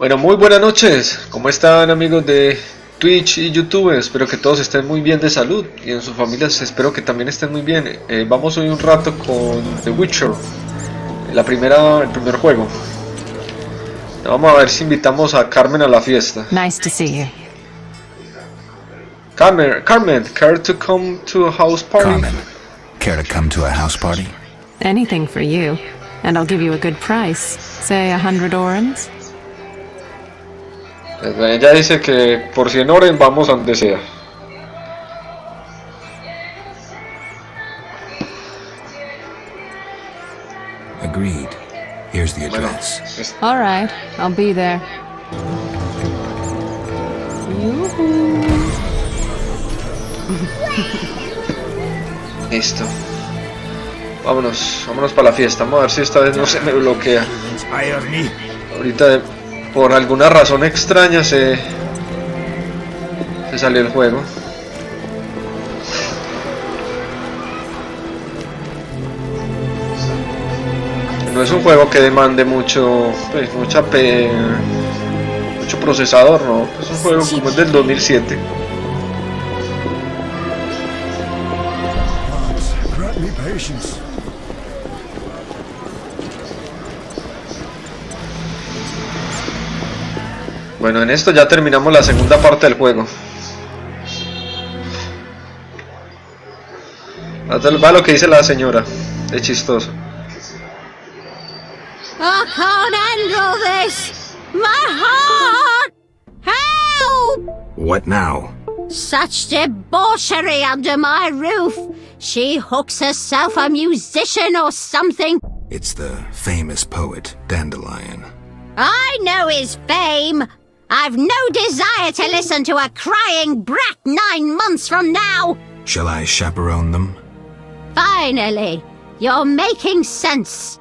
Bueno, muy buenas noches. ¿Cómo están, amigos de Twitch y YouTube? Espero que todos estén muy bien de salud y en sus familias espero que también estén muy bien. Vamos hoy un rato con The Witcher, el primer juego. Vamos a ver si invitamos a Carmen a la fiesta. Nice to see you. Carmen, care to come to a house party? Carmen, care to come to a house party? Anything for you, and I'll give you a good price. Say 100 orens. Ella dice que por 100 horas vamos a donde sea. Agreed. Here's the address. All right, I'll be there. Listo. Vámonos para la fiesta. Vamos a ver si esta vez no se me bloquea. Ahorita por alguna razón extraña se salió el juego. No es un juego que demande mucho, pues, mucho procesador, no. Es un juego como es del 2007. Bueno, en esto ya terminamos la segunda parte del juego. Va lo que dice la señora, es chistoso. I can't handle this! My heart! Help! What now? Such debauchery under my roof! She hooks herself a musician or something. It's the famous poet, Dandelion. I know his fame. I've no desire to listen to a crying brat 9 months from now. Shall I chaperone them? Finally, you're making sense.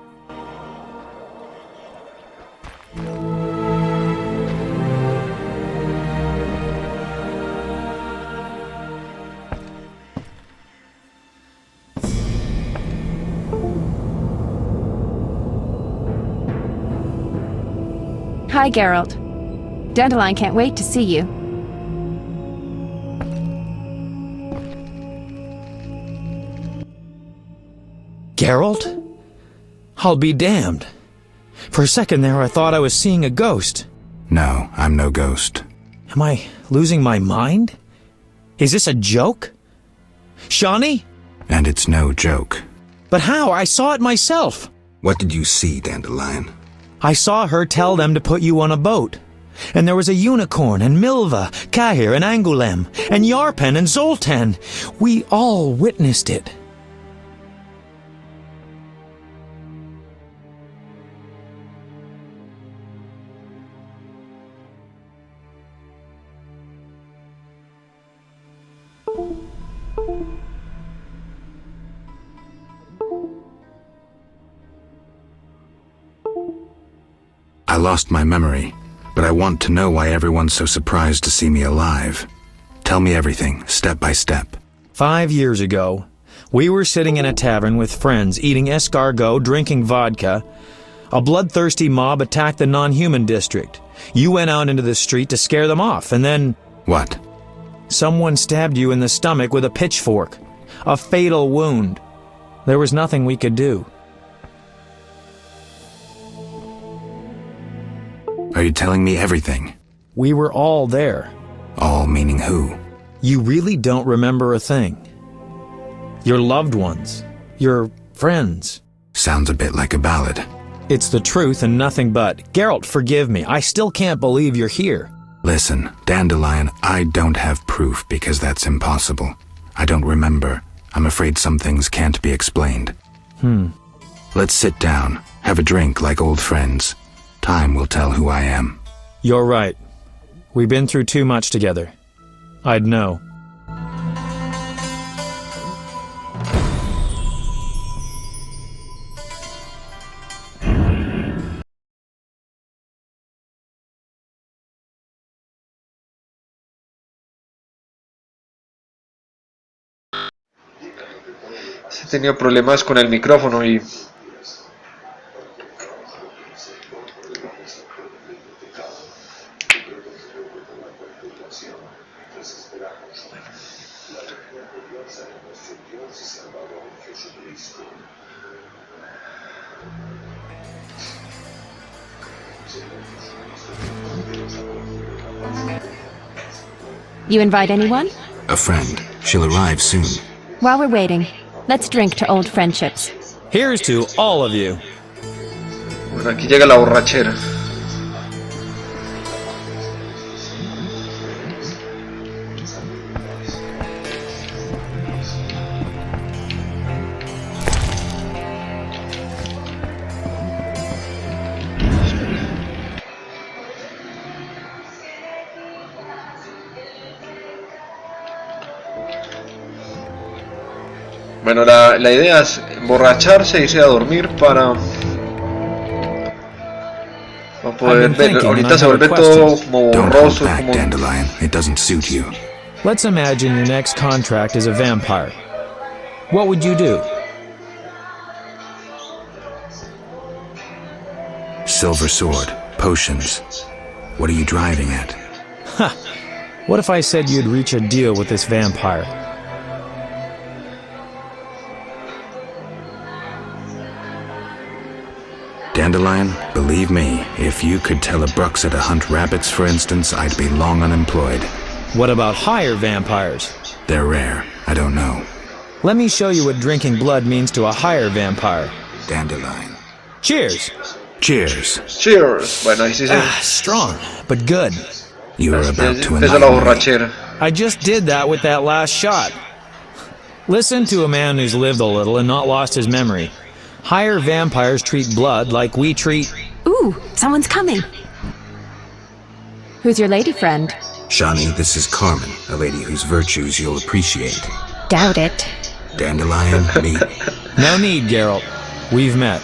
Hi, Geralt. Dandelion can't wait to see you. Geralt? I'll be damned. For a second there I thought I was seeing a ghost. No, I'm no ghost. Am I losing my mind? Is this a joke? Shani? And it's no joke. But how? I saw it myself. What did you see, Dandelion? I saw her tell them to put you on a boat. And there was a unicorn, and Milva, Cahir, and Angulem, and Yarpen, and Zoltan. We all witnessed it. I lost my memory, but I want to know why everyone's so surprised to see me alive. Tell me everything, step by step. 5 years ago, we were sitting in a tavern with friends, eating escargot, drinking vodka. A bloodthirsty mob attacked the non-human district. You went out into the street to scare them off, and then... What? Someone stabbed you in the stomach with a pitchfork. A fatal wound. There was nothing we could do. Are you telling me everything? We were all there. All meaning who? You really don't remember a thing. Your loved ones. Your friends. Sounds a bit like a ballad. It's the truth and nothing but. Geralt, forgive me. I still can't believe you're here. Listen, Dandelion, I don't have proof because that's impossible. I don't remember. I'm afraid some things can't be explained. Let's sit down, have a drink like old friends. Time will tell who I am. You're right. We've been through too much together. I'd know. He tenido problemas con el micrófono y You invite anyone? A friend. She'll arrive soon. While we're waiting, let's drink to old friendships. Here's to all of you. Bueno, aquí llega la borrachera. Bueno, la idea es emborracharse e irse a dormir para poder ver. Ahorita se vuelve todo como Don't hold borroso, back, como... Dandelion. It doesn't suit you. Let's imagine your next contract is a vampire. What would you do? Silver sword, potions. What are you driving at? What if I said you'd reach a deal with this vampire? Dandelion, believe me, if you could tell a Bruxa to hunt rabbits, for instance, I'd be long unemployed. What about higher vampires? They're rare. I don't know. Let me show you what drinking blood means to a higher vampire. Dandelion. Cheers! Cheers. Cheers. Bueno, ahí sí se... Strong, but good. You are about to Empezó la enlighten me. borrachera. I just did that with that last shot. Listen to a man who's lived a little and not lost his memory. Higher vampires treat blood like we treat... Ooh, someone's coming. Who's your lady friend? Shani, this is Carmen, a lady whose virtues you'll appreciate. Doubt it. Dandelion, me. No need, Geralt. We've met.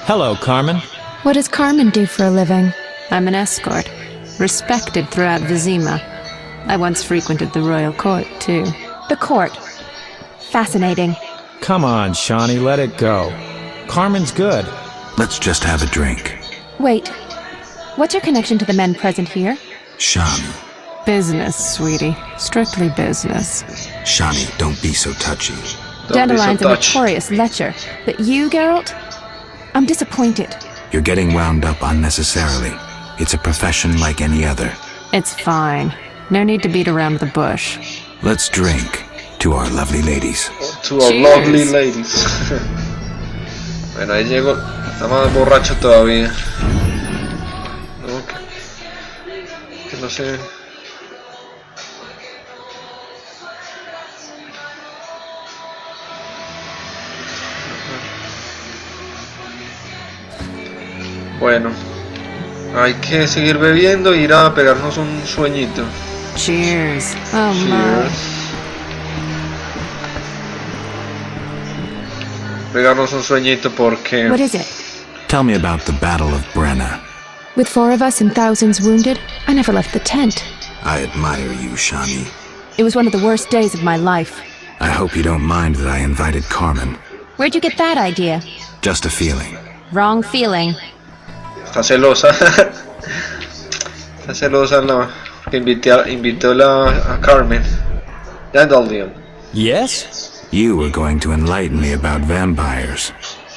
Hello, Carmen. What does Carmen do for a living? I'm an escort, respected throughout Vizima. I once frequented the royal court, too. The court. Fascinating. Come on, Shani, let it go. Carmen's good. Let's just have a drink. Wait, what's your connection to the men present here? Shani. Business, sweetie. Strictly business. Shani, don't be so touchy. Don't be so Dandelion's a touchy. notorious lecher. But you, Geralt? I'm disappointed. You're getting wound up unnecessarily. It's a profession like any other. It's fine. No need to beat around the bush. Let's drink to our lovely ladies. To our Cheers. lovely ladies. Bueno, ahí llego. Está más borracho todavía. No, que no sé. Bueno, hay que seguir bebiendo e ir a pegarnos un sueñito. Cheers. Oh, my. Cheers. Pegarnos un sueñito porque... What is it? Tell me about the Battle of Buenas. With 4 of us and thousands wounded, I never left the tent. I admire you, Shani. It was one of the worst days of my life. I hope you don't mind that I invited Carmen. Where'd you get that idea? Just a feeling. Wrong feeling. Está celosa. Está celosa la que invitó a Carmen. Dandelion. Yes? You were going to enlighten me about vampires.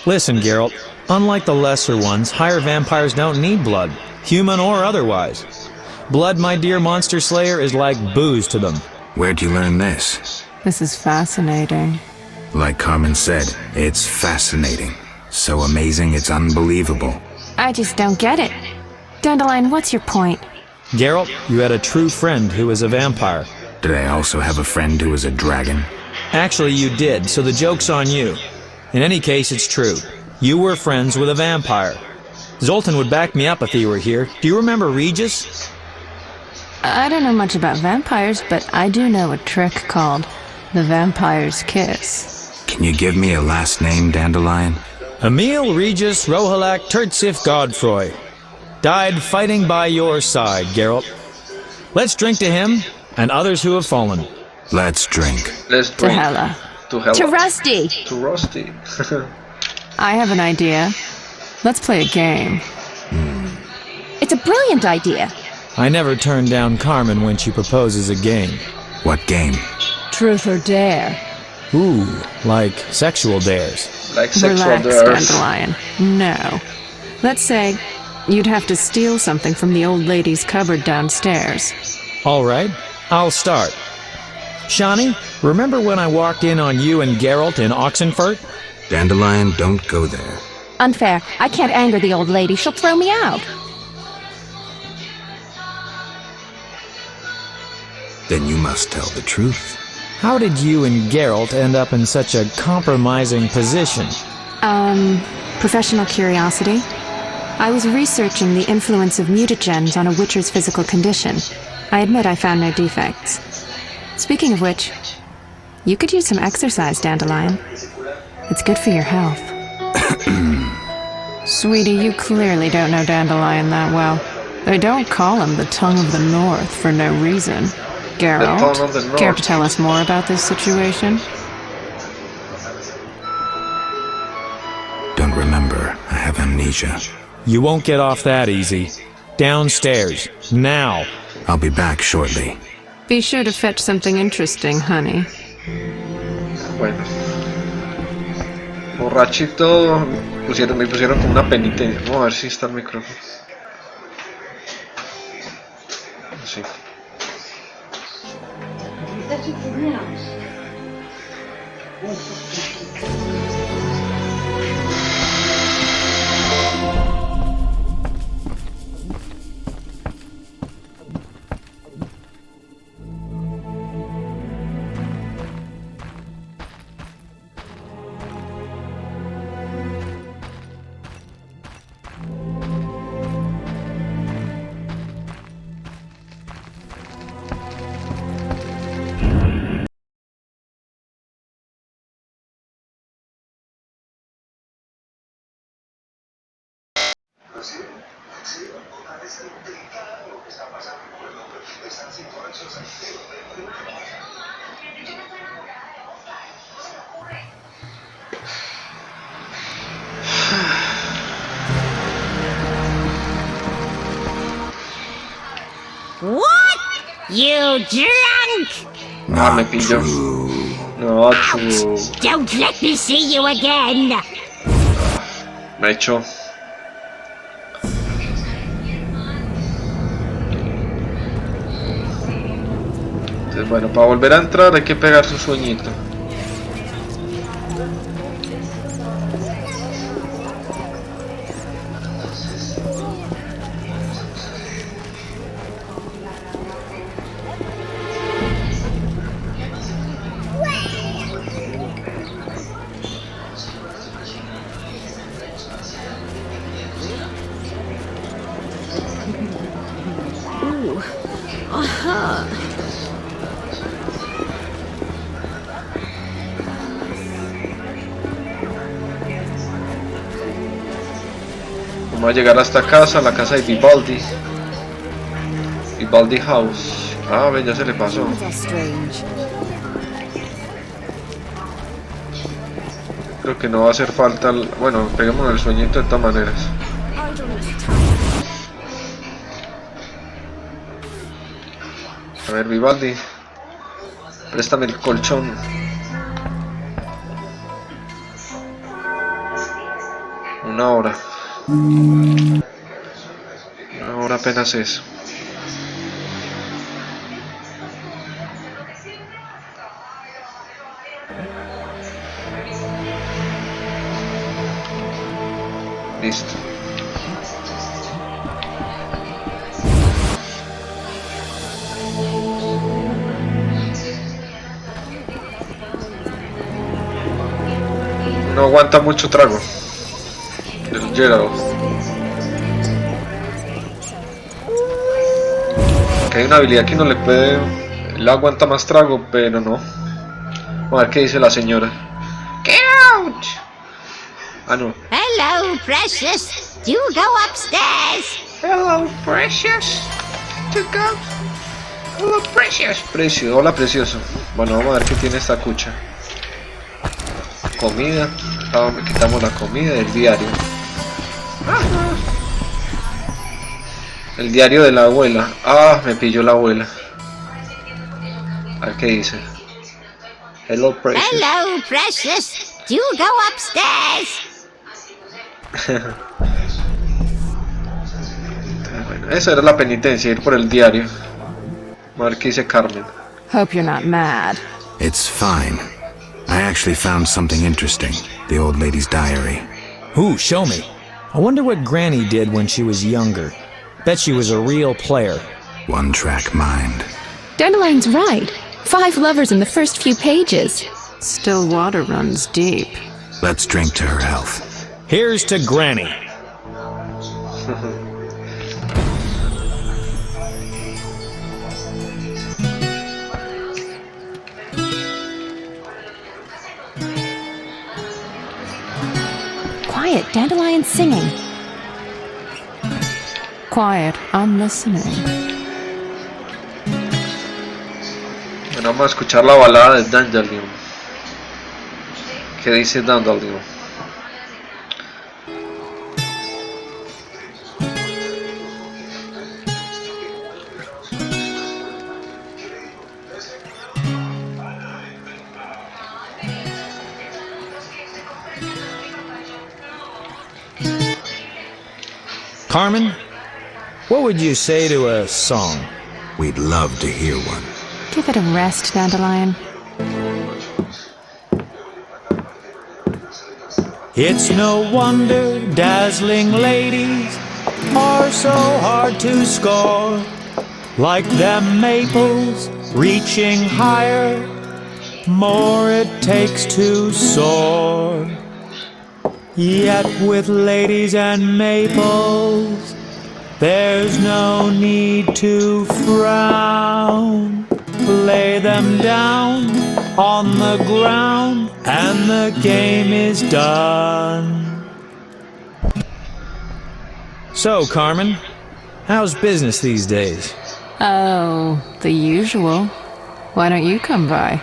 Listen, Geralt. Unlike the lesser ones, higher vampires don't need blood, human or otherwise. Blood, my dear monster slayer, is like booze to them. Where'd you learn this? This is fascinating. Like Carmen said, it's fascinating. So amazing, it's unbelievable. I just don't get it. Dandelion, what's your point? Geralt, you had a true friend who was a vampire. Did I also have a friend who was a dragon? Actually, you did, so the joke's on you. In any case, it's true. You were friends with a vampire. Zoltan would back me up if he were here. Do you remember Regis? I don't know much about vampires, but I do know a trick called the vampire's kiss. Can you give me a last name, Dandelion? Emil Regis Rohalak Tertsif Godfroy. Died fighting by your side, Geralt. Let's drink to him and others who have fallen. Let's drink. Let's To drink. Hela. To Hela. To Rusty! To Rusty. I have an idea. Let's play a game. It's a brilliant idea. I never turn down Carmen when she proposes a game. What game? Truth or dare. Ooh, like sexual dares. Like sexual Relax, dares. Dandelion. No. Let's say you'd have to steal something from the old lady's cupboard downstairs. All right, I'll start. Shani, remember when I walked in on you and Geralt in Oxenfurt? Dandelion, don't go there. Unfair. I can't anger the old lady. She'll throw me out. Then you must tell the truth. How did you and Geralt end up in such a compromising position? Professional curiosity. I was researching the influence of mutagens on a witcher's physical condition. I admit I found no defects. Speaking of which, you could use some exercise, Dandelion. It's good for your health. Sweetie, you clearly don't know Dandelion that well. They don't call him the Tongue of the North for no reason. Geralt, Tongue of the North. care to tell us more about this situation? Don't remember. I have amnesia. You won't get off that easy. Downstairs, now. I'll be back shortly. Be sure to fetch something interesting, honey. Bueno. Borrachito, me pusieron como una penitencia. Vamos a ver si está el micrófono. Sí. What? You drunk? Ah, me pilló. No, true. Don't let me see you again. Me echó. Entonces, bueno, para volver a entrar hay que pegar su sueñito. Vamos a llegar a esta casa, la casa de Vivaldi. Vivaldi House. Ah, ve, ya se le pasó. Creo que no va a hacer falta. Bueno, peguemos el sueñito de todas maneras. A ver, Vivaldi. Préstame el colchón. Una hora. Una hora apenas es. Listo. No aguanta mucho trago. El Gerald. Que hay una habilidad que uno le puede. Él aguanta más trago, pero no. Vamos a ver qué dice la señora. Get out. Ah, no. Hello, precious. Do go upstairs. Hello, precious. To go. Hello, precious. Hola, precioso. Bueno, vamos a ver qué tiene esta cucha. Comida. Ah, me quitamos la comida del diario. El diario de la abuela. Ah, me pilló la abuela. A ver qué dice. Hello, Precious. Hello, Precious. Do you go upstairs? Bueno, esa era la penitencia, ir por el diario. A ver qué dice Carmen. Hope you're not mad. It's fine. I actually found something interesting. The old lady's diary. Ooh, show me. I wonder what Granny did when she was younger. Bet she was a real player. One-track mind. Dandelion's right. 5 lovers in the first few pages. Still water runs deep. Let's drink to her health. Here's to Granny. Quiet, Dandelion's singing. Quiet, I'm listening. Bueno, vamos a escuchar la balada de Dandelion. ¿Qué dice Dandelion? Carmen, what would you say to a song? We'd love to hear one. Give it a rest, Dandelion. It's no wonder dazzling ladies are so hard to score. Like them maples reaching higher, more it takes to soar. Yet with ladies and maples, there's no need to frown. Lay them down on the ground and the game is done. So, Carmen, how's business these days? Oh, the usual. Why don't you come by?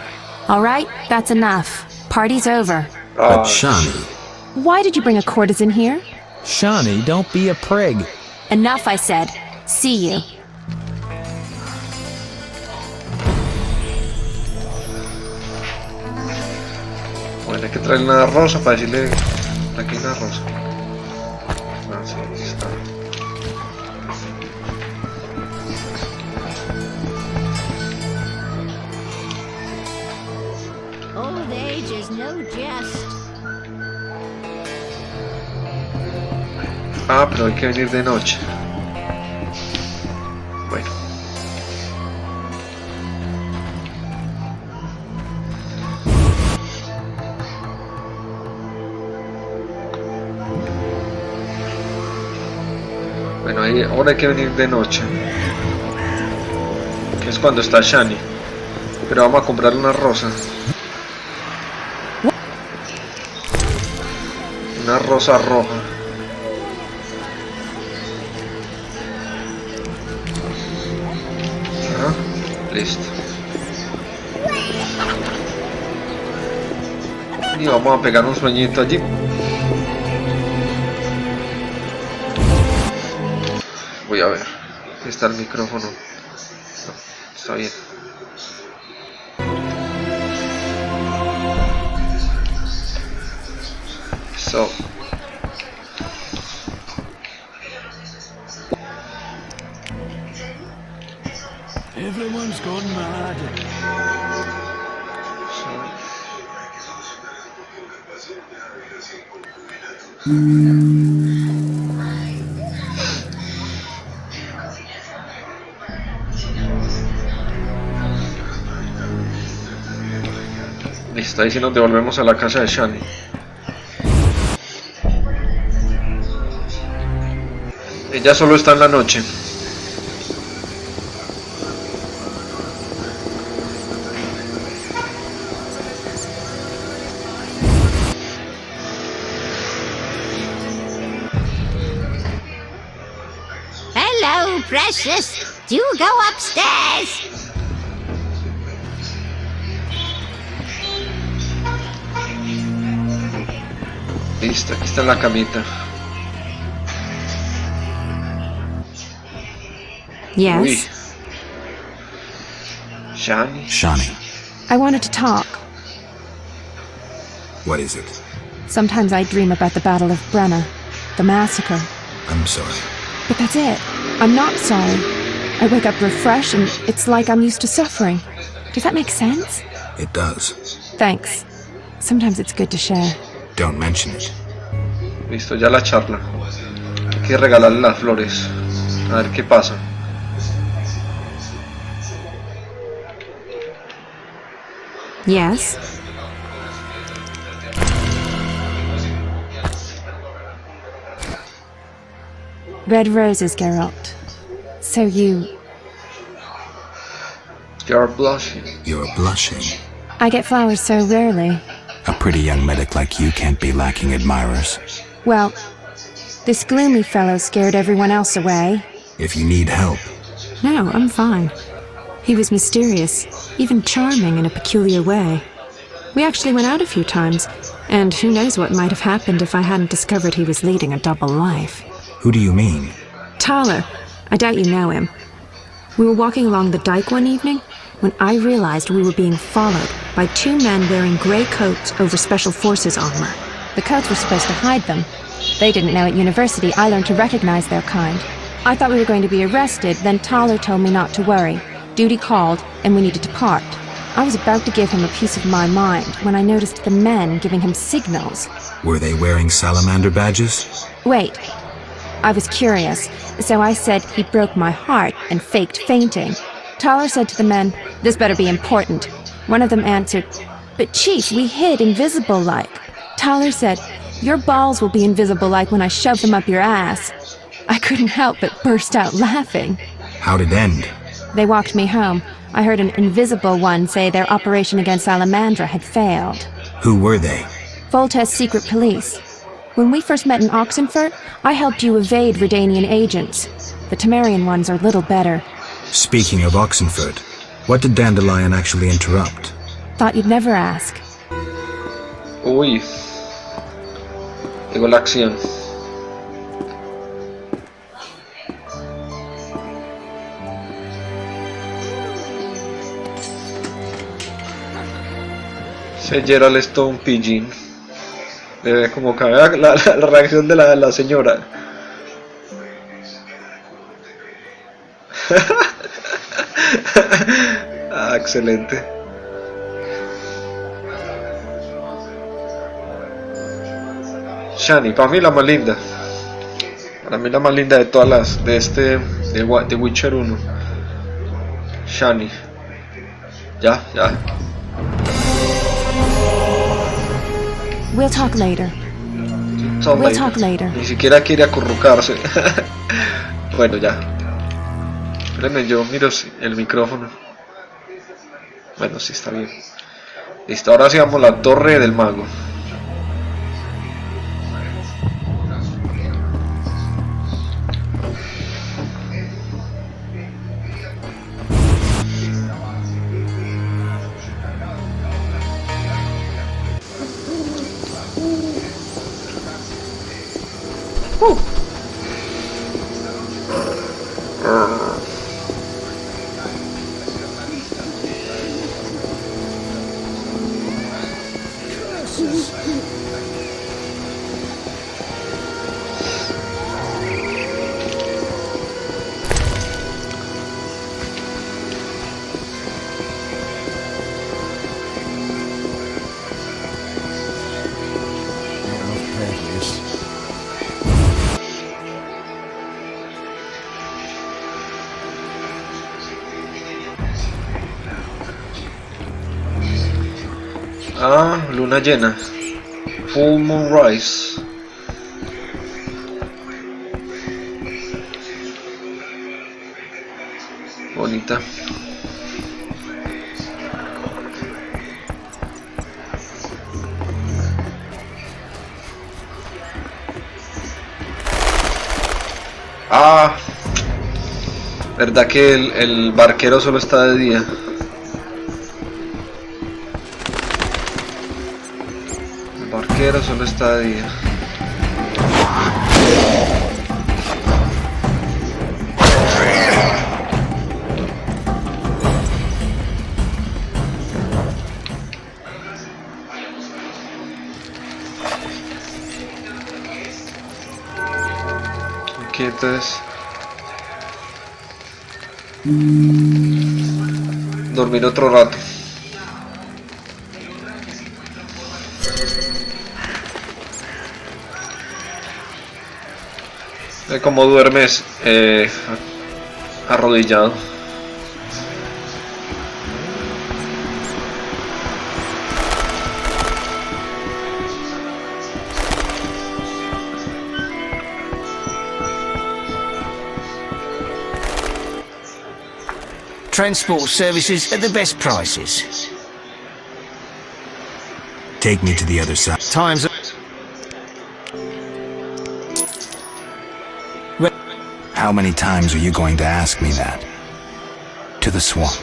All right, that's enough. Party's over. But Shani, Why did you bring a courtesan here? Shani, don't be a prig. Enough, I said. See you. Bueno, hay que traerle una rosa para decirle... Aquí una rosa. Ah, sí, aquí está. Old age is no jest. Ah, pero hay que venir de noche. Bueno. Bueno, ahora hay que venir de noche. Que es cuando está Shani. Pero vamos a comprarle una rosa. Una rosa roja. Listo. Y vamos a pegar un sueñito allí. Voy a ver. Aquí está el micrófono. No, está bien. So. Everyone's gone mad. Listo, ahí sí nos devolvemos a la casa de Shani. Ella solo está en la noche. Hello, Precious. Do you go upstairs? Listo, aquí está la camita. Yes? Uy. Shani. Shani. I wanted to talk. What is it? Sometimes I dream about the Battle of Brenna, the massacre. I'm sorry. But that's it. I'm not sorry. I wake up refreshed and it's like I'm used to suffering. Does that make sense? It does. Thanks. Sometimes it's good to share. Don't mention it. Listo, ya la charla. Hay que regalarle las flores. A ver qué pasa. Yes? Red roses, Geralt. So you... You're blushing. You're blushing. I get flowers so rarely. A pretty young medic like you can't be lacking admirers. Well, this gloomy fellow scared everyone else away. If you need help, No, I'm fine. He was mysterious, even charming in a peculiar way. We actually went out a few times, and who knows what might have happened if I hadn't discovered he was leading a double life. who do you mean? Tyler, I doubt you know him. We were walking along the dike one evening when I realized we were being followed by two men wearing gray coats over Special Forces armor. The coats were supposed to hide them. They didn't know at university I learned to recognize their kind. I thought we were going to be arrested, then Tyler told me not to worry. Duty called, and we needed to part. I was about to give him a piece of my mind when I noticed the men giving him signals. Were they wearing salamander badges? Wait. I was curious, so I said he broke my heart and faked fainting. Tyler said to the men, "This better be important." One of them answered, "But Chief, we hid invisible-like." Tyler said, "Your balls will be invisible-like when I shove them up your ass." I couldn't help but burst out laughing. How'd it end? They walked me home. I heard an invisible one say their operation against Salamandra had failed. Who were they? Volta's secret police. When we first met in Oxenfurt, I helped you evade Redanian agents. The Temerian ones are little better. Speaking of Oxenfurt, what did Dandelion actually interrupt? Thought you'd never ask. Uy. Llegó la acción. Ese Geralt es todo un pillín. Como que vea la reacción de la señora. Ah, excelente. Shani, para mí la más linda. Para mí la más linda de todas las de Witcher 1. Shani. Ya. We'll talk later. We'll talk later. Ni siquiera quiere acurrucarse. Bueno, ya. Espérenme, yo miro el micrófono. Bueno, sí está bien. Listo, ahora sí vamos a la torre del mago. Ah, luna llena. Full moon rise. Bonita. Ah, verdad que el barquero solo está de día. Barquero solo está de día. entonces dormir otro rato. Como duermes arrodillado. Transport services at the best prices. Take me to the other side. Times. How many times are you going to ask me that? To the swamp.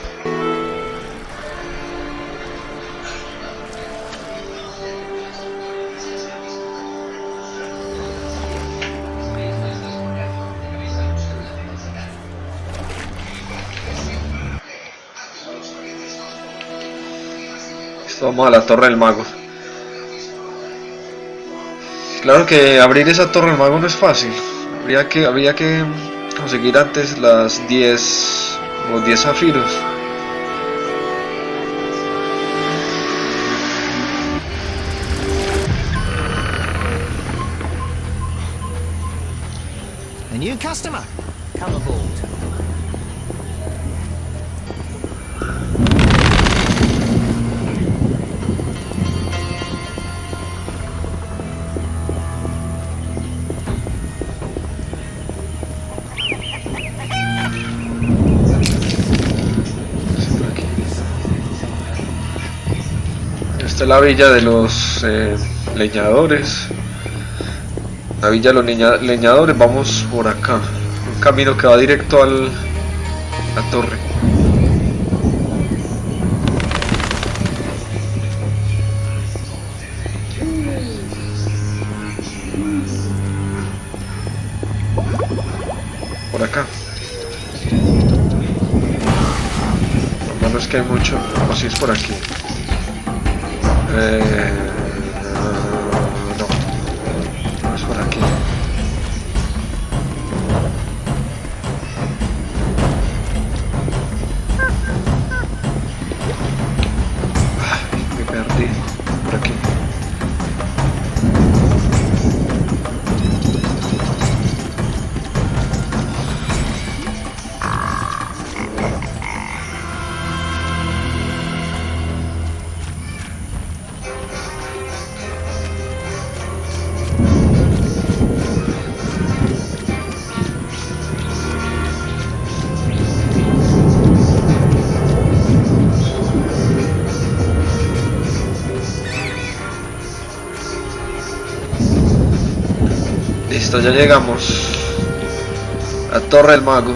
Vamos a la torre del mago. Claro que abrir esa torre del mago no es fácil. Habría que conseguir antes los 10 zafiros. A new customer. Come aboard. Esta es la villa de los leñadores. La villa de los leñadores. Vamos por acá. Un camino que va directo a la torre. Por acá. Lo malo es que hay mucho. O si es por aquí. No es por aquí. Me perdí por aquí. Listo, ya llegamos a la torre del mago,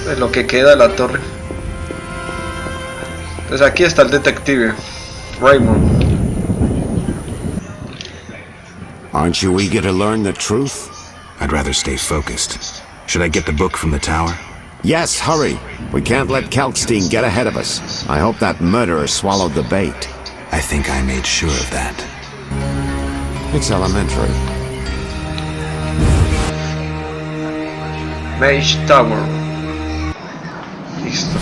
es lo que queda de la torre. Entonces aquí está el detective Raymond. Aren't you eager to learn the truth? I'd rather stay focused. Should I get the book from the tower? Yes, hurry. We can't let Kalkstein get ahead of us. I hope that murderer swallowed the bait. I think I made sure of that. It's elementary. Mage Tower. Listo.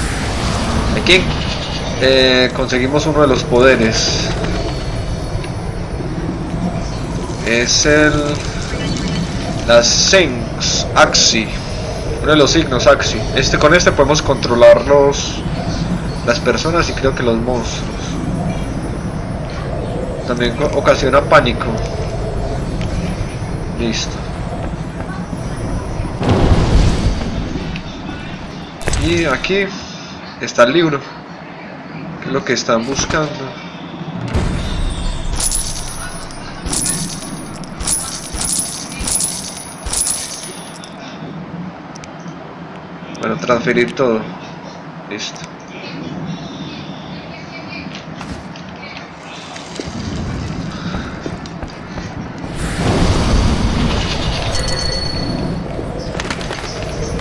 Aquí conseguimos uno de los poderes. Es las Sengs Axi. Uno de los signos Axi. Con este podemos controlar las personas y creo que los monstruos. También ocasiona pánico. Listo. Y aquí está el libro, que es lo que están buscando. Bueno, transferir todo. Listo.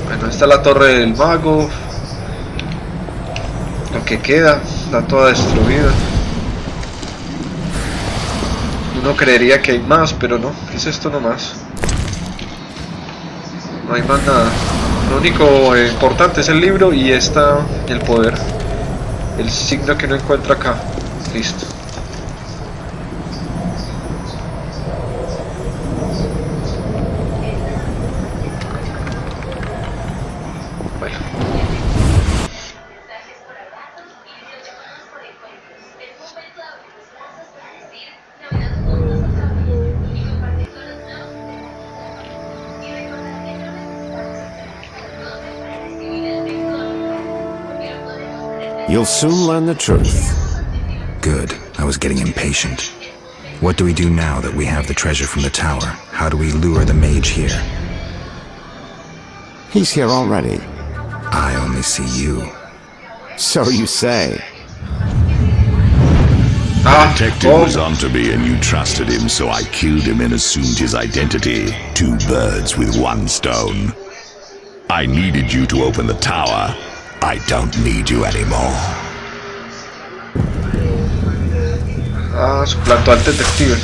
Bueno, esta es la torre del mago. Lo que queda, está toda destruida. Uno creería que hay más, pero no. ¿Qué es esto nomás? No hay más nada. Lo único importante es el libro y el poder. El signo que uno encuentra acá. Listo. Bueno. You'll soon learn the truth. Good. I was getting impatient. What do we do now that we have the treasure from the tower? How do we lure the mage here? He's here already. I only see you. So you say. The detective was onto me and you trusted him, so I killed him and assumed his identity. 2 birds with 1 stone. I needed you to open the tower. I don't need you anymore. Suplantó al detective.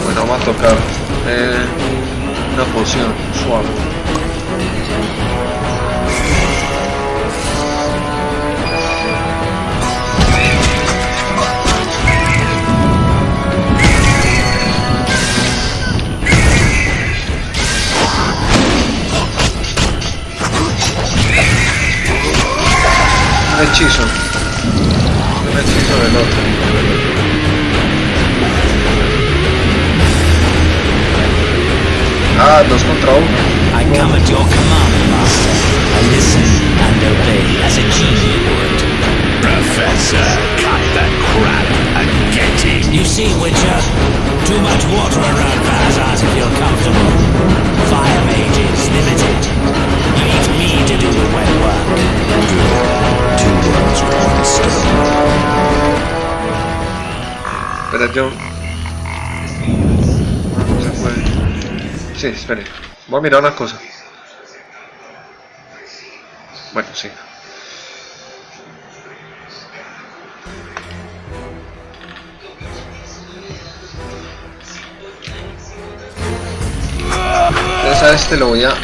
Bueno, vamos a tocar una poción suave. Un hechizo del otro. Ah, 2 contra 1. I come at your command, Master. I listen and obey as a genie would. Professor, cut that crap and get him. You see, Witcher, too much water around for Hazard to feel comfortable. Fire mage is limited. You need me to do the wet work. Good. 2 birds with 1 stone. Espera, yo... Se puede... Sí, espere. Voy a mirar una cosa. Bueno, sí. Entonces a este lo voy a...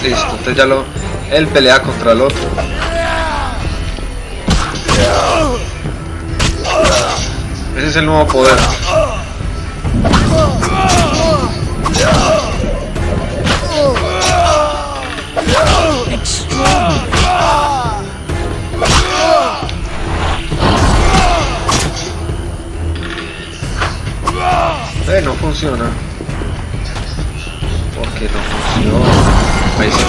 Listo, entonces ya lo... Él pelea contra el otro. Ese es el nuevo poder. No funciona. ¿Por qué no funciona? Ahí sí.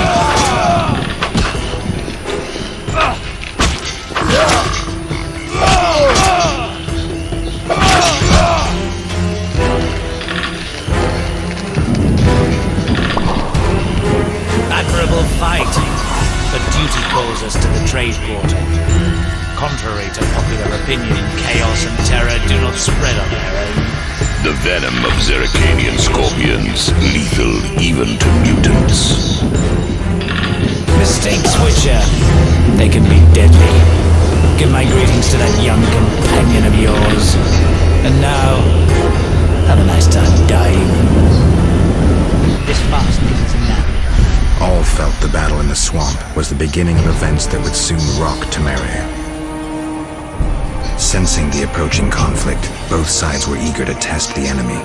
Admirable fight, but duty calls us to the trade quarter. Contrary to popular opinion, chaos and terror do not spread on their own. The venom of Zerrikanian scorpions, lethal even to mutants. Mistakes, Witcher. They can be deadly. Give my greetings to that young companion of yours. And now, have a nice time dying. This fast is now. All felt the battle in the swamp was the beginning of events that would soon rock Temeria. Sensing the approaching conflict, both sides were eager to test the enemy.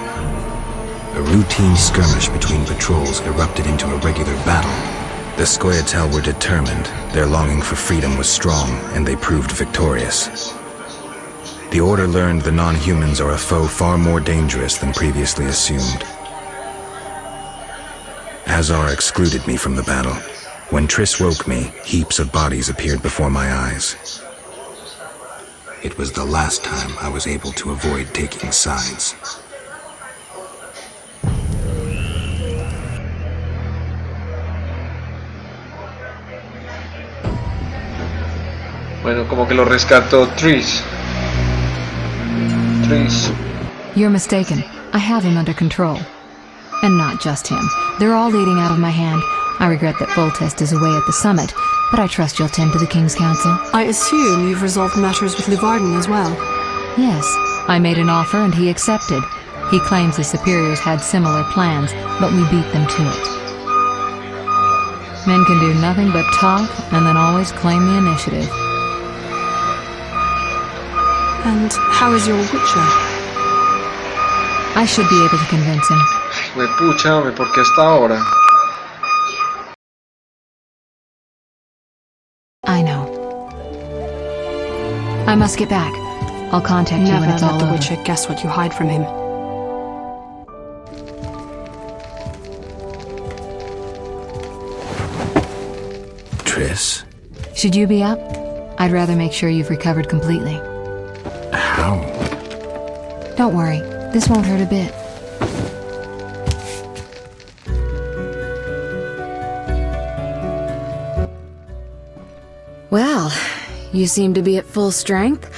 A routine skirmish between patrols erupted into a regular battle, The Scoia'tael were determined, their longing for freedom was strong, and they proved victorious. The Order learned the non-humans are a foe far more dangerous than previously assumed. Azar excluded me from the battle. When Triss woke me, heaps of bodies appeared before my eyes. It was the last time I was able to avoid taking sides. Bueno, como que lo rescató Triss. You're mistaken. I have him under control. And not just him. They're all leading out of my hand. I regret that Foltest is away at the summit, but I trust you'll tend to the King's Council. I assume you've resolved matters with Luvarden as well. Yes, I made an offer and he accepted. He claims his superiors had similar plans, but we beat them to it. Men can do nothing but talk and then always claim the initiative. And how is your Witcher? I should be able to convince him. Pucha, ¿por qué hasta ahora? I know. I must get back. I'll contact you when it's all Never let the over. Witcher guess what you hide from him. Triss? Should you be up? I'd rather make sure you've recovered completely. How? Don't worry. This won't hurt a bit. Well, you seem to be at full strength.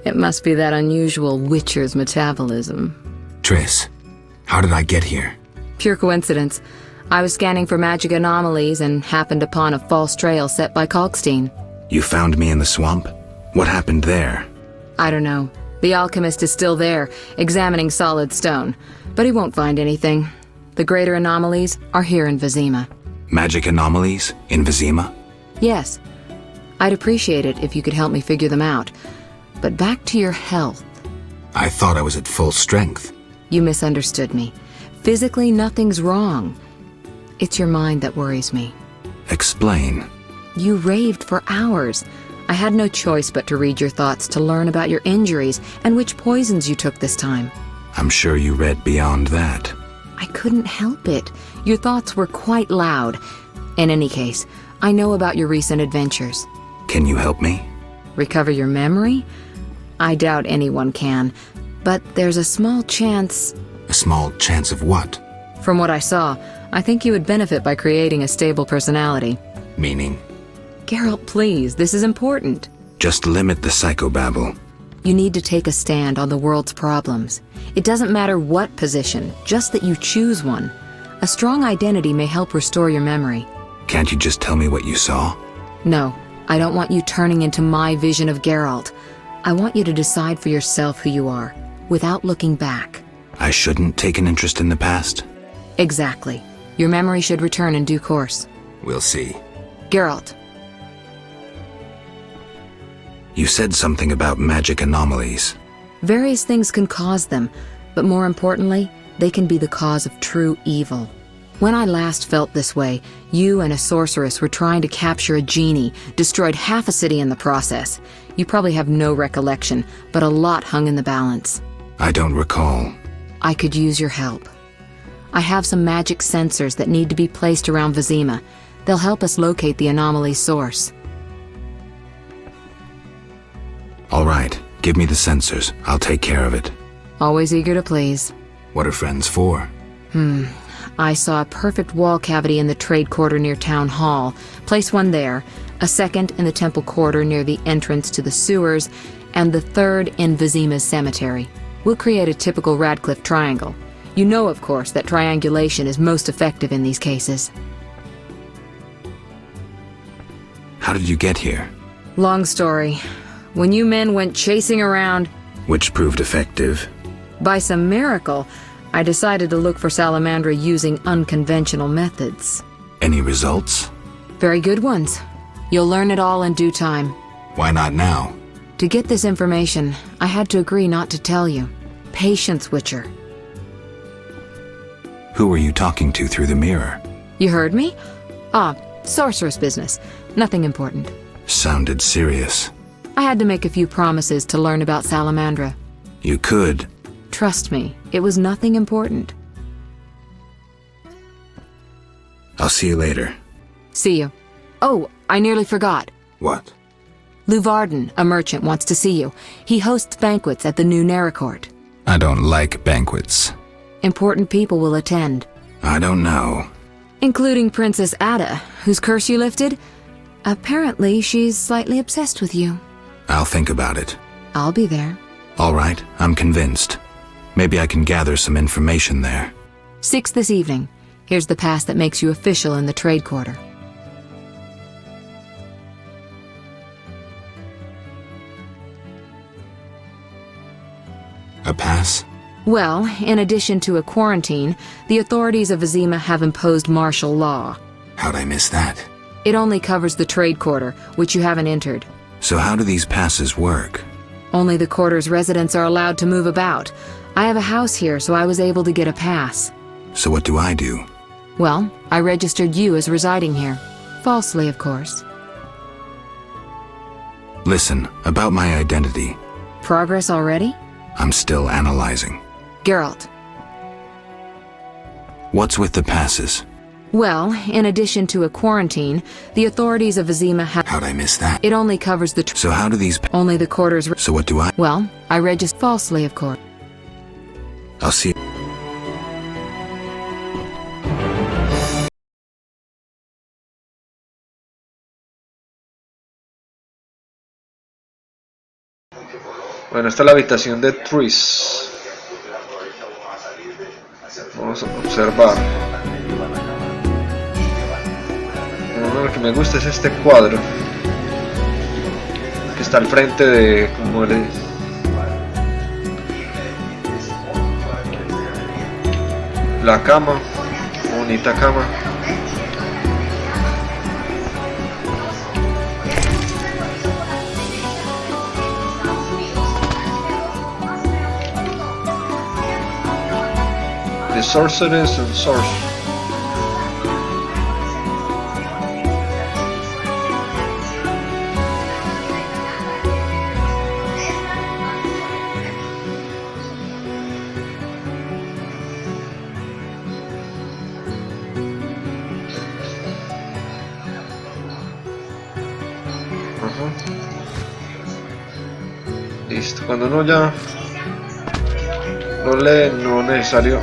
It must be that unusual Witcher's metabolism. Triss, how did I get here? Pure coincidence. I was scanning for magic anomalies and happened upon a false trail set by Kalkstein. You found me in the swamp? What happened there? I don't know. The alchemist is still there, examining solid stone. But he won't find anything. The greater anomalies are here in Vizima. Magic anomalies? In Vizima? Yes. I'd appreciate it if you could help me figure them out. But back to your health. I thought I was at full strength. You misunderstood me. Physically, nothing's wrong. It's your mind that worries me. Explain. You raved for hours. I had no choice but to read your thoughts to learn about your injuries and which poisons you took this time. I'm sure you read beyond that. I couldn't help it. Your thoughts were quite loud. In any case, I know about your recent adventures. Can you help me? Recover your memory? I doubt anyone can. But there's a small chance... A small chance of what? From what I saw, I think you would benefit by creating a stable personality. Meaning? Geralt, please, this is important. Just limit the psychobabble. You need to take a stand on the world's problems. It doesn't matter what position, just that you choose one. A strong identity may help restore your memory. Can't you just tell me what you saw? No, I don't want you turning into my vision of Geralt. I want you to decide for yourself who you are, without looking back. I shouldn't take an interest in the past? Exactly. Your memory should return in due course. We'll see. Geralt. You said something about magic anomalies. Various things can cause them, but more importantly, they can be the cause of true evil. When I last felt this way, you and a sorceress were trying to capture a genie, destroyed half a city in the process. You probably have no recollection, but a lot hung in the balance. I don't recall. I could use your help. I have some magic sensors that need to be placed around Vizima. They'll help us locate the anomaly's source. All right, give me the sensors. I'll take care of it. Always eager to please. What are friends for? I saw a perfect wall cavity in the trade quarter near Town Hall. Place one there, a second in the temple quarter near the entrance to the sewers, and the third in Vizima's cemetery. We'll create a typical Radcliffe triangle. You know, of course, that triangulation is most effective in these cases. How did you get here? Long story. When you men went chasing around... Which proved effective. By some miracle, I decided to look for Salamandra using unconventional methods. Any results? Very good ones. You'll learn it all in due time. Why not now? To get this information, I had to agree not to tell you. Patience, Witcher. Who were you talking to through the mirror? You heard me? Sorceress business. Nothing important. Sounded serious. I had to make a few promises to learn about Salamandra. You could. Trust me, it was nothing important. I'll see you later. See you. Oh, I nearly forgot. What? Luvarden, a merchant, wants to see you. He hosts banquets at the new Neracourt. I don't like banquets. Important people will attend. I don't know. Including Princess Ada, whose curse you lifted. Apparently, she's slightly obsessed with you. I'll think about it. I'll be there. All right, I'm convinced. Maybe I can gather some information there. 6 this evening. Here's the pass that makes you official in the trade quarter. A pass? Well, in addition to a quarantine, the authorities of Azima have imposed martial law. How'd I miss that? It only covers the trade quarter, which you haven't entered. So how do these passes work? Only the quarter's residents are allowed to move about. I have a house here, so I was able to get a pass. So what do I do? Well, I registered you as residing here. Falsely, of course. Listen, about my identity. Progress already? I'm still analyzing. Geralt. What's with the passes? Well, in addition to a quarantine, the authorities of Azima have... How'd I miss that? It only covers the... So how do these... Only the quarter's... So what do I... Well, I registered falsely, of course. I'll see... Bueno, esta es la habitación de Tris. Vamos a observar. Bueno, lo que me gusta es este cuadro que está al frente de como la cama, bonita cama. The sorceress and sorcerer. Listo, cuando uno ya lo lee, no es necesario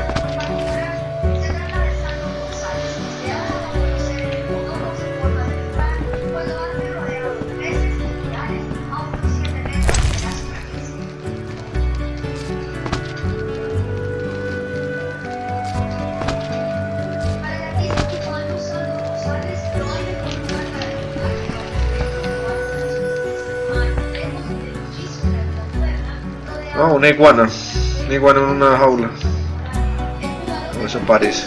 una iguana en una jaula, o eso parece.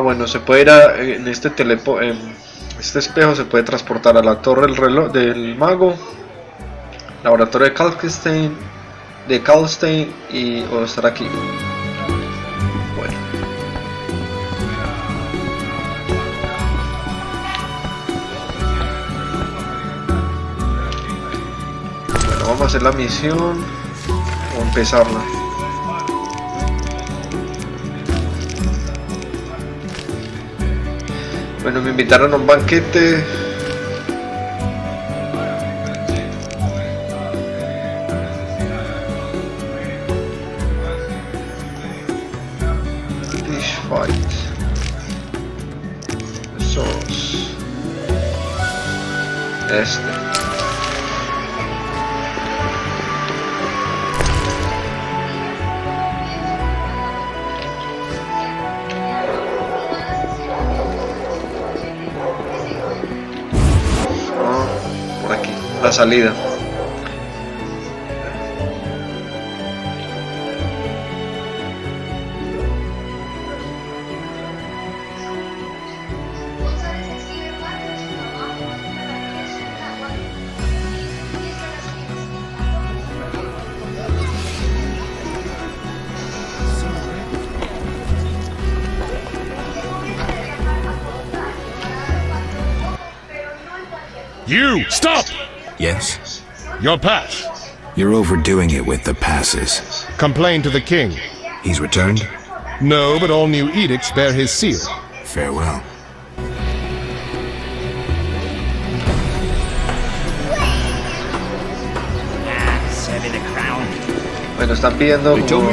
Bueno, se puede ir en este este espejo se puede transportar a la torre del reloj del mago, laboratorio de Kalstein o estar aquí. Bueno. Vamos a hacer la misión o empezarla. Bueno, me invitaron a un banquete. Dish fight. Sauce. Este. La salida. You! Stop! Yes? Your pass. You're overdoing it with the passes. Complain to the king. He's returned? No, but all new edicts bear his seal. Farewell. Bueno, están pidiendo como...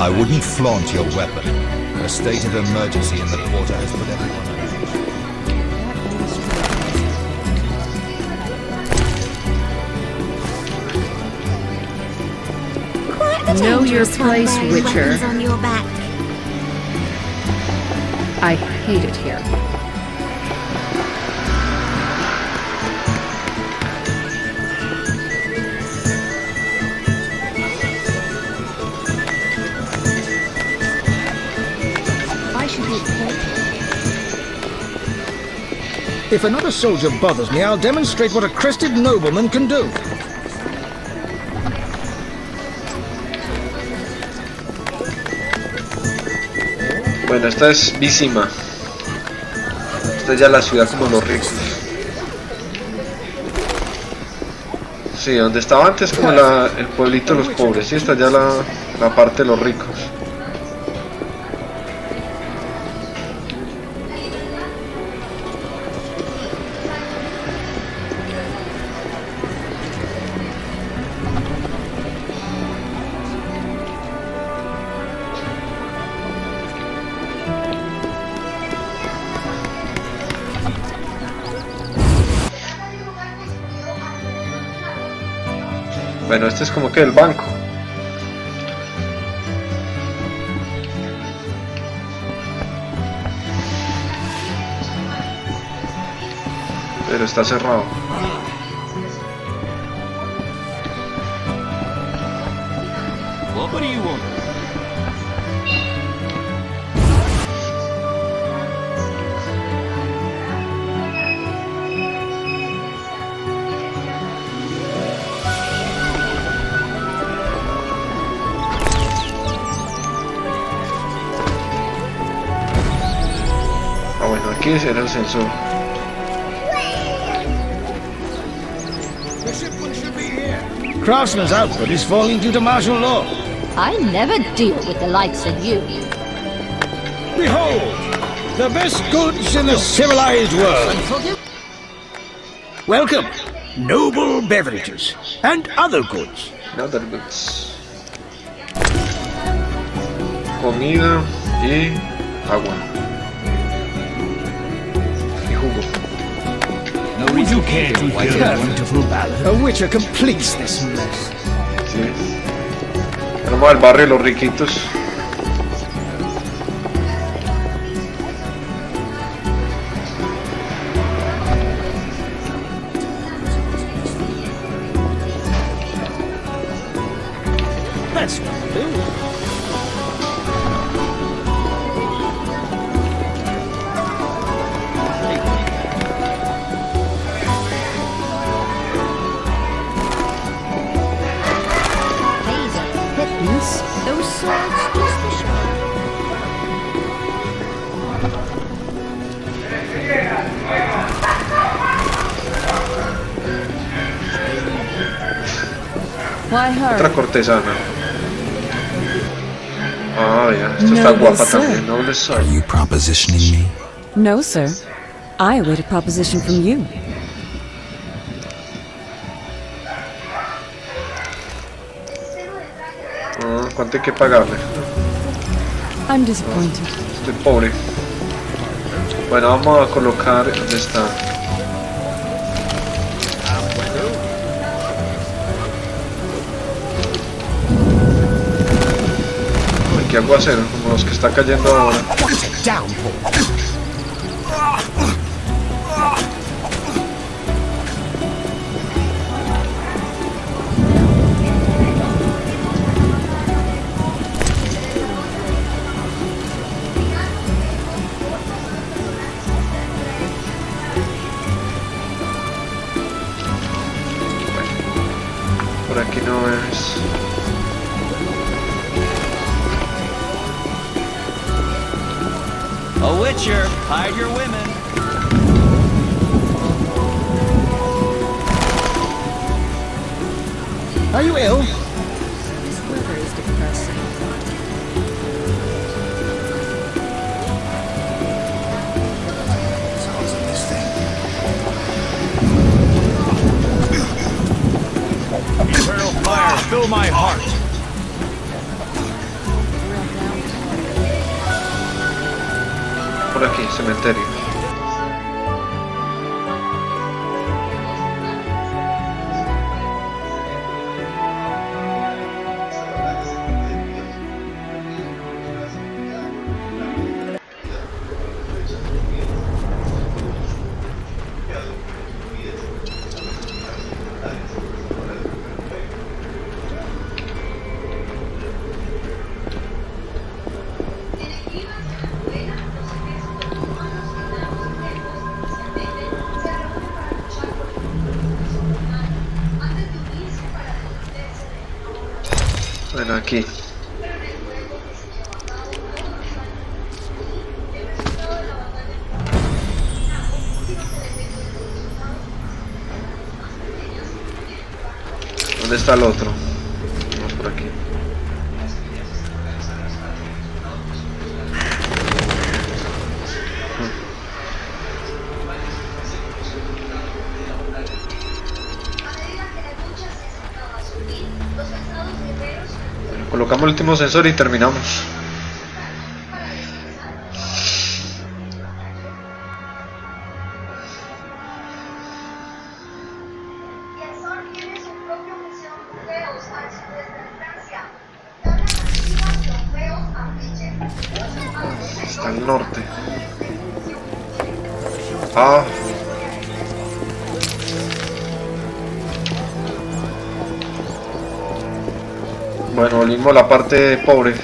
I wouldn't flaunt your weapon. A state of emergency in the quarter has put everyone Know your place, Witcher. On your back. I hate it here. I should be If another soldier bothers me, I'll demonstrate what a crested nobleman can do. Bueno, esta es Vísima. Esta es ya la ciudad como los ricos. Sí, donde estaba antes como el pueblito de los pobres. Y esta ya la parte de los ricos. Bueno, este es como que el banco. Pero está cerrado. What do you want? Aquí era el sensor. Craftsman's output is falling due to martial law. I never deal with the likes of you. Behold, the best goods in the civilized world. Welcome, noble beverages and other goods. Other goods. Comida y agua. Would you care to hear a wonderful ballad? A witcher completes this mess. Sí. Vamos al barrio de los riquitos. That's what I do. Those swords just for show. Why hurry? Otra cortesana. Ah, ya. Esta está guapa también. Noble sir. Are you propositioning me? No, sir. I await a proposition from you. ¿Cuánto hay que pagarle? I'm disappointed. Estoy pobre. Bueno, vamos a colocar... ¿Dónde está? ¿Qué aguacero? Como los que está cayendo ahora. Por aquí no es. A witcher, hide your women. will. This weather is depressing. Eternal fire, fill my heart. Por aquí, cementerio. Bueno, aquí. ¿Dónde está el otro? Vamos por aquí. Colocamos el último sensor y terminamos. Está al norte. Ah. Bueno, volvimos a la parte pobre.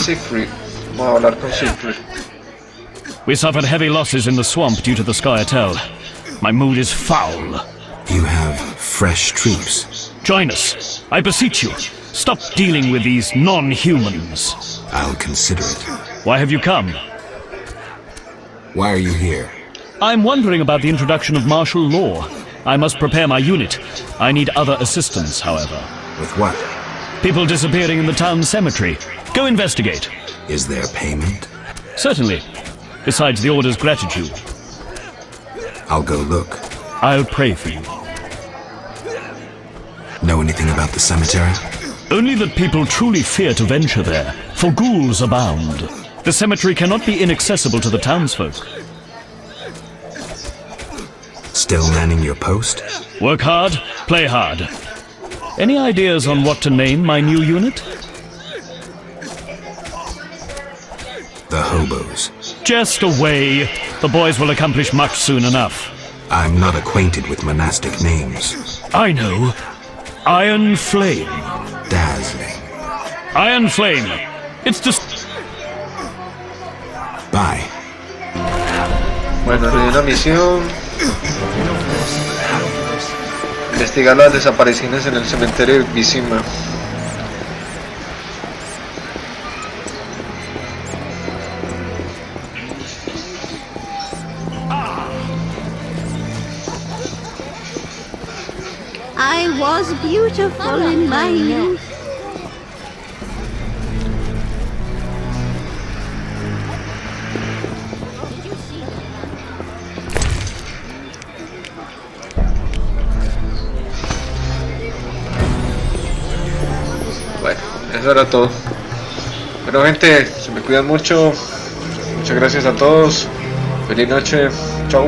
Siegfried. Vamos a hablar con Siegfried. We suffered heavy losses in the swamp due to the Skytel. My mood is foul. You have fresh troops. Join us, I beseech you. Stop dealing with these non-humans. I'll consider it. Why have you come? Why are you here? I'm wondering about the introduction of martial law. I must prepare my unit. I need other assistance, however. With what? People disappearing in the town cemetery. Go investigate. Is there payment? Certainly. Besides the order's gratitude. I'll go look. I'll pray for you. Know anything about the cemetery? Only that people truly fear to venture there, for ghouls abound. The cemetery cannot be inaccessible to the townsfolk. Still manning your post? Work hard, play hard. Any ideas on what to name my new unit? The hobos. Just away. The boys will accomplish much soon enough. I'm not acquainted with monastic names. I know. Iron Flame. Dazzling. Iron Flame. It's just... Bye. Bueno, le di una misión. Investigar las desapariciones en el cementerio de Vizima. I was beautiful in my youth. Bueno, eso era todo. Bueno, gente, se me cuidan mucho. Muchas gracias a todos. Feliz noche. Chau.